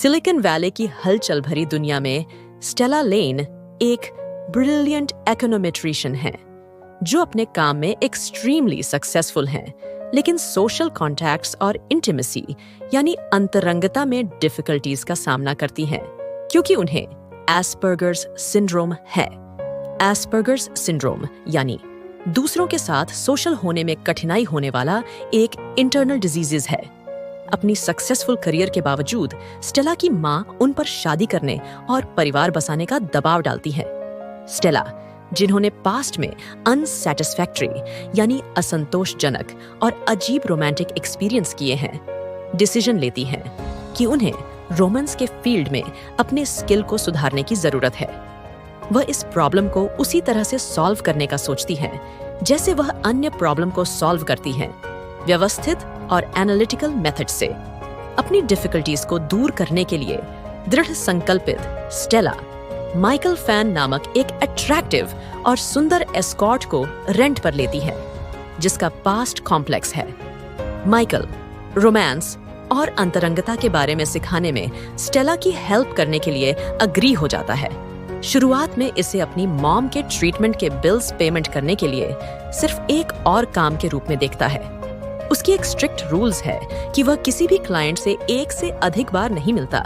Silicon valley की हलचल भरी दुनिया में स्टेला लेन एक ब्रिलियंट इकोनोमेट्रिशियन हैं, जो अपने काम में एक्सट्रीमली सक्सेसफुल हैं, लेकिन सोशल कॉन्टैक्ट्स और इंटीमेसी यानी अंतरंगता में डिफिकल्टीज का सामना करती हैं, क्योंकि उन्हें एस्पर्गर्स सिंड्रोम है। एस्पर्गर्स सिंड्रोम यानी दूसरों के साथ सोशल होने में कठिनाई होने वाला एक इंटरनल डिजीज है। अपनी सक्सेसफुल करियर के बावजूद स्टेला की मां उन पर शादी करने और परिवार बसाने का दबाव डालती है। स्टेला, जिन्होंने पास्ट में अनसैटिस्फैक्टरी यानी असंतोषजनक और अजीब रोमांटिक एक्सपीरियंस किए हैं, डिसीजन लेती हैं कि उन्हें रोमांस के फील्ड में अपने स्किल को सुधारने की जरूरत है। वह इस प्रॉब्लम को उसी तरह से सॉल्व करने का सोचती हैं जैसे वह अन्य प्रॉब्लम को सॉल्व करती हैं, व्यवस्थित और एनालिटिकल मेथड से। अपनी डिफिकल्टीज को दूर करने के लिए दृढ़ संकल्पित स्टेला माइकल फैन नामक एक अट्रैक्टिव और सुंदर एस्कॉर्ट को रेंट पर लेती है, जिसका पास्ट कॉम्प्लेक्स है। माइकल रोमांस और अंतरंगता के बारे में सिखाने में स्टेला की हेल्प करने के लिए अग्री हो जाता है। शुरुआत में इसे अपनी मॉम के ट्रीटमेंट के बिल्स पेमेंट करने के लिए सिर्फ एक और काम के रूप में देखता है। उसकी एक स्ट्रिक्ट रूल्स है कि वह किसी भी क्लाइंट से एक से अधिक बार नहीं मिलता,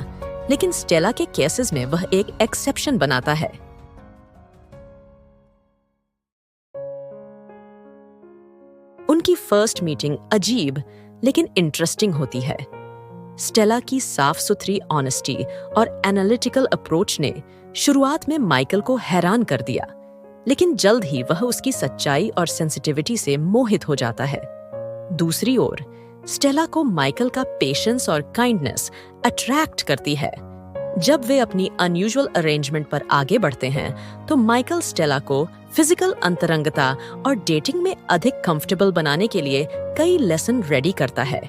लेकिन स्टेला के केसेस में वह एक एक्सेप्शन बनाता है। उनकी फर्स्ट मीटिंग अजीब लेकिन इंटरेस्टिंग होती है। स्टेला की साफ सुथरी ऑनेस्टी और एनालिटिकल अप्रोच ने शुरुआत में माइकल को हैरान कर दिया, लेकिन जल्द ही वह उसकी सच्चाई और सेंसिटिविटी से मोहित हो जाता है। दूसरी ओर स्टेला को माइकल का पेशेंस और काइंडनेस अट्रैक्ट करती है। जब वे अपनी अनयूजुअल अरेंजमेंट पर आगे बढ़ते हैं, तो माइकल स्टेला को फिजिकल अंतरंगता और डेटिंग में अधिक कंफर्टेबल बनाने के लिए कई लेसन रेडी करता है।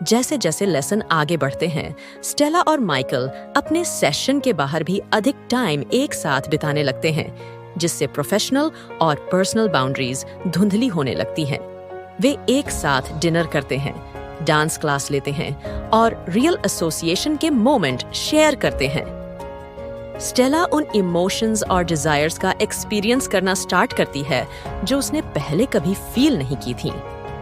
जैसे जैसे लेसन आगे बढ़ते हैं, स्टेला और माइकल अपने सेशन के बाहर भी अधिक टाइम एक साथ बिताने लगते हैं, जिससे प्रोफेशनल और पर्सनल बाउंड्रीज धुंधली होने लगती हैं। वे एक साथ डिनर करते हैं, डांस क्लास लेते हैं और रियल एसोसिएशन के मोमेंट शेयर करते हैं। स्टेला उन इमोशंस और डिजायर्स का एक्सपीरियंस करना स्टार्ट करती है जो उसने पहले कभी फील नहीं की थी।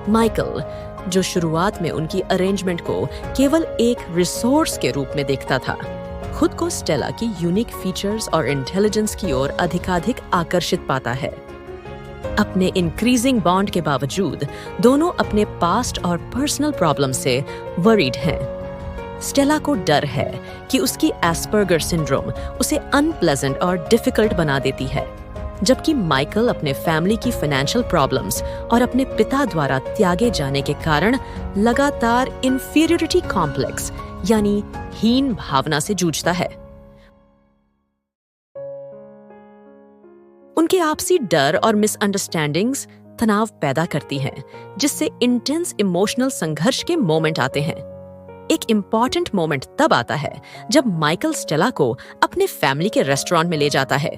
माइकल, जो शुरुआत में उनकी अरेंजमेंट को केवल एक रिसोर्स के रूप में देखता था, खुद को स्टेला की यूनिक फीचर्स और इंटेलिजेंस की ओर अधिकाधिक आकर्षित पाता है। अपने इंक्रीजिंग बॉन्ड के बावजूद दोनों अपने पास्ट और पर्सनल प्रॉब्लम से वरीड हैं। स्टेला को डर है कि उसकी एस्पर्गर सिंड्रोम उसे अनप्लेजेंट और डिफिकल्ट बना देती है, जबकि माइकल अपने फैमिली की फाइनेंशियल प्रॉब्लम्स और अपने पिता द्वारा त्यागे जाने के कारण लगातार इंफीरियरिटी कॉम्प्लेक्स यानी हीन भावना से जूझता है। उनके आपसी डर और मिसअंडरस्टैंडिंग्स तनाव पैदा करती हैं, जिससे इंटेंस इमोशनल संघर्ष के मोमेंट आते हैं। एक इम्पॉर्टेंट मोमेंट तब आता है जब माइकल स्टेला को अपने फैमिली के रेस्टोरेंट में ले जाता है।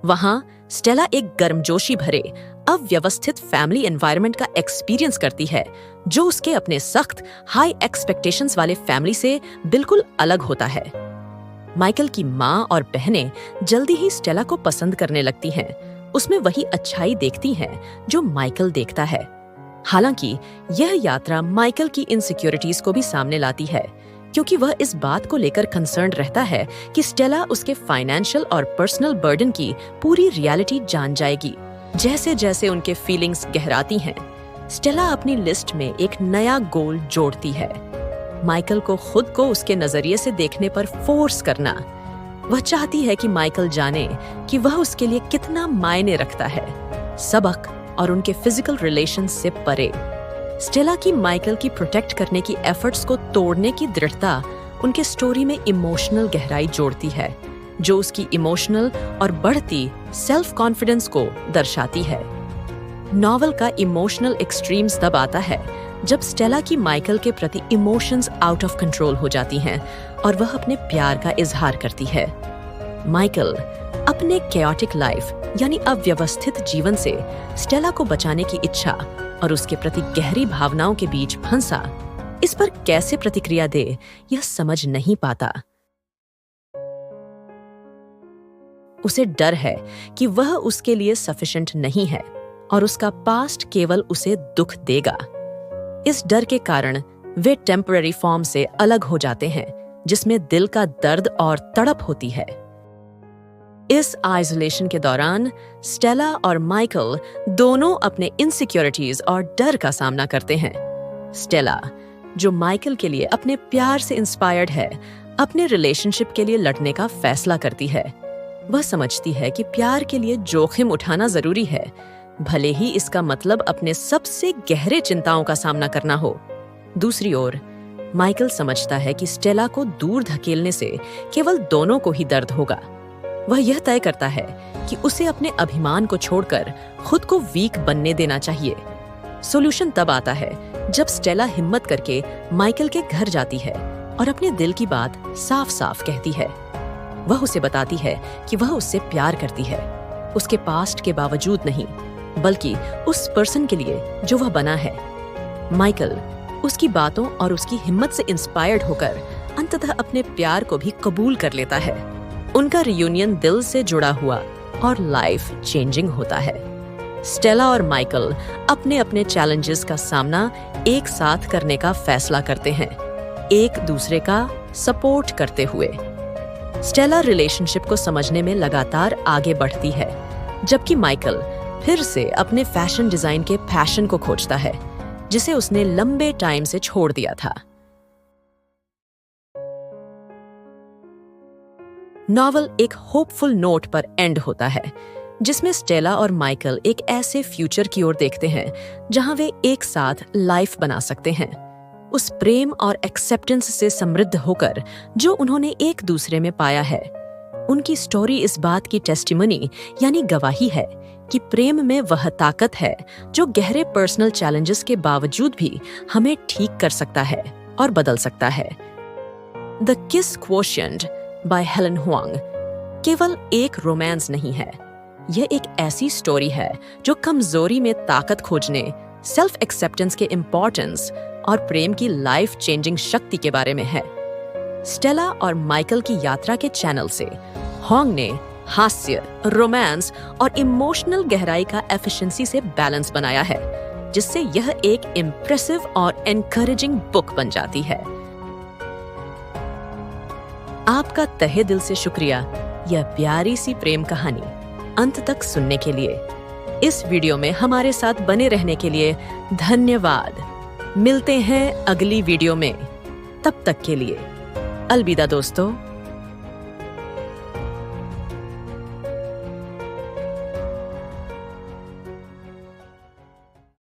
वहां स्टेला एक गर्मजोशी भरे अव्यवस्थित फैमिली एनवायरनमेंट का एक्सपीरियंस करती है, जो उसके अपने सख्त हाई एक्सपेक्टेशंस वाले फैमिली से बिल्कुल अलग होता है। माइकल की माँ और बहनें जल्दी ही स्टेला को पसंद करने लगती हैं। उसमें वही अच्छाई देखती हैं जो माइकल देखता है। हालांकि यह यात्रा माइकल की इनसिक्योरिटीज को भी सामने लाती है, क्योंकि वह इस बात को लेकर कंसर्न रहता है कि स्टेला उसके फाइनेंशियल और पर्सनल बर्डन की पूरी रियलिटी जान जाएगी। जैसे जैसे उनके फीलिंग्स गहराती हैं, स्टेला अपनी लिस्ट में एक नया गोल जोड़ती है, माइकल को खुद को उसके नजरिए से देखने पर फोर्स करना। वह चाहती है कि माइकल जाने कि वह उसके लिए कितना मायने रखता है, सबक और उनके फिजिकल रिलेशंस से परे। स्टेला की माइकल की प्रोटेक्ट करने की एफर्ट्स को तोड़ने की दृढ़ता उनके स्टोरी में इमोशनल गहराई जोड़ती है, जो उसकी इमोशनल और बढ़ती सेल्फ कॉन्फिडेंस को दर्शाती है। नॉवल का इमोशनल एक्सट्रीम्स तब आता है जब स्टेला की माइकल के प्रति इमोशंस आउट ऑफ कंट्रोल हो जाती हैं और वह अपने प्यार का इजहार करती है। माइकल अपने chaotic लाइफ यानी अव्यवस्थित जीवन से स्टेला को बचाने की इच्छा और उसके प्रति गहरी भावनाओं के बीच फंसा, इस पर कैसे प्रतिक्रिया दे यह समझ नहीं पाता। उसे डर है कि वह उसके लिए सफिशिएंट नहीं है और उसका पास्ट केवल उसे दुख देगा। इस डर के कारण वे टेम्पररी फॉर्म से अलग हो जाते हैं, जिसमें दिल का दर्द और तड़प होती है। इस आइसोलेशन के दौरान स्टेला और माइकल दोनों अपने इनसिक्योरिटीज और डर का सामना करते हैं। स्टेला, जो माइकल के लिए अपने प्यार से इंस्पायर्ड है, अपने रिलेशनशिप के लिए लड़ने का फैसला करती है। वह समझती है कि प्यार के लिए जोखिम उठाना जरूरी है, भले ही इसका मतलब अपने सबसे गहरे चिंताओं का सामना करना हो। दूसरी ओर माइकल समझता है कि स्टेला को दूर धकेलने से केवल दोनों को ही दर्द होगा। वह यह तय करता है कि उसे अपने अभिमान को छोड़कर खुद को वीक बनने देना चाहिए। सॉल्यूशन तब आता है जब स्टेला हिम्मत करके माइकल के घर जाती है और अपने दिल की बात साफ साफ कहती है। वह उसे बताती है कि वह उससे प्यार करती है, उसके पास्ट के बावजूद नहीं, बल्कि उस पर्सन के लिए जो वह बना है। माइकल उसकी बातों और उसकी हिम्मत से इंस्पायर्ड होकर अंततः अपने प्यार को भी कबूल कर लेता है। उनका रियूनियन दिल से जुड़ा हुआ और लाइफ चेंजिंग होता है। स्टेला और माइकल अपने अपने चैलेंजेस का सामना एक साथ करने का फैसला करते हैं, एक दूसरे का सपोर्ट करते हुए। स्टेला रिलेशनशिप को समझने में लगातार आगे बढ़ती है, जबकि माइकल फिर से अपने फैशन डिजाइन के पैशन को खोजता है, जिसे उसने लंबे टाइम से छोड़ दिया था। नॉवल एक होपफुल नोट पर एंड होता है, जिसमें स्टेला और माइकल एक ऐसे फ्यूचर की ओर देखते हैं जहां वे एक साथ लाइफ बना सकते हैं, उस प्रेम और एक्सेप्टेंस से समृद्ध होकर जो उन्होंने एक दूसरे में पाया है। उनकी स्टोरी इस बात की टेस्टिमनी यानी गवाही है कि प्रेम में वह ताकत है जो गहरे पर्सनल चैलेंजेस के बावजूद भी हमें ठीक कर सकता है और बदल सकता है। द किस क्वोशिएंट बाय हेलन हुआंग केवल एक रोमांस नहीं है, यह एक ऐसी स्टोरी है जो कमजोरी में ताकत खोजने, सेल्फ एक्सेप्टेंस के इम्पोर्टेंस और प्रेम की लाइफ चेंजिंग शक्ति के बारे में है। स्टेला और माइकल की यात्रा के चैनल से हॉन्ग ने हास्य, रोमांस और इमोशनल गहराई का एफिशिएंसी से बैलेंस बनाया है, जिससे यह एक इम्प्रेसिव और एनकरेजिंग बुक बन जाती है। आपका तहे दिल से शुक्रिया यह प्यारी सी प्रेम कहानी अंत तक सुनने के लिए। इस वीडियो में हमारे साथ बने रहने के लिए धन्यवाद। मिलते हैं अगली वीडियो में, तब तक के लिए अलविदा दोस्तों।